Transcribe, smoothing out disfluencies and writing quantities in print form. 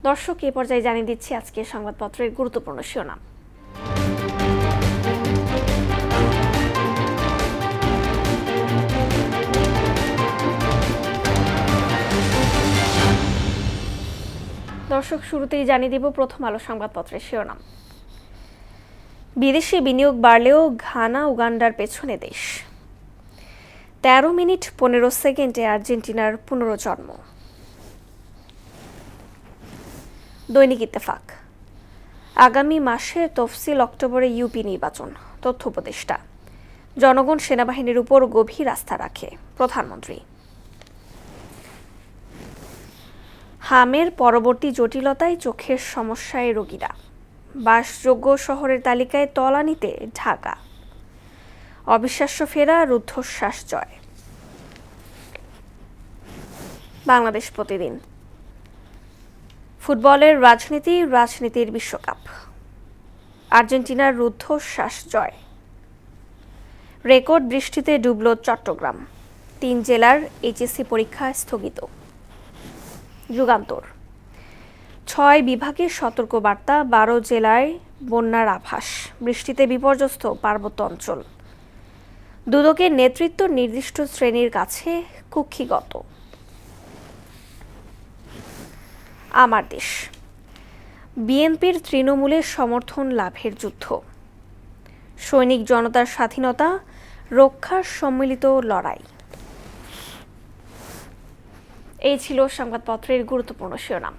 দর্শক, এই পর্যায়ে জানিয়ে দিচ্ছি আজকের সংবাদপত্রের গুরুত্বপূর্ণ শিরোনাম। দর্শক, শুরুতেই জানিয়ে দিব প্রথম আলো সংবাদপত্রের শিরোনাম। বিদেশি বিনিয়োগ বাড়লেও ঘানা উগান্ডার পেছনে দেশ। 13 মিনিট 15 সেকেন্ডে আর্জেন্টিনার পুনর্জন্ম। দৈনিক ইত্তেফাক। আগামী মাসে তফসিল, অক্টোবরে ইউপি নির্বাচন। তথ্য উপদেষ্টা। জনগণ সেনাবাহিনীর উপর গভীর আস্থা রাখে প্রধানমন্ত্রী। হামের পরবর্তী জটিলতায় চোখের সমস্যায় রোগীরা। বাসযোগ্য শহরের তালিকায় তলানিতে ঢাকা। অবিশ্বাস্য ফেরা, রুদ্ধশ্বাস জয়। বাংলাদেশ প্রতিদিন। ফুটবলের রাজনীতি, রাজনীতির বিশ্বকাপ। আর্জেন্টিনার রুদ্ধশ্বাস জয়। রেকর্ড বৃষ্টিতে ডুবল চট্টগ্রাম। 3 জেলার এইচএসসি পরীক্ষা স্থগিত। যুগান্তর। 6 বিভাগে সতর্কবার্তা, 12 জেলায় বন্যার আভাস। বৃষ্টিতে বিপর্যস্ত পার্বত্য অঞ্চল। দুদকের নেতৃত্ব নির্দিষ্ট শ্রেণীর কাছে কুক্ষিগত। আমার দেশ। বিএনপির তৃণমূলের সমর্থন লাভের যুদ্ধ। সৈনিক জনতার স্বাধীনতা রক্ষার সম্মিলিত লড়াই। এই ছিল সংবাদপত্রের গুরুত্বপূর্ণ শিরোনাম।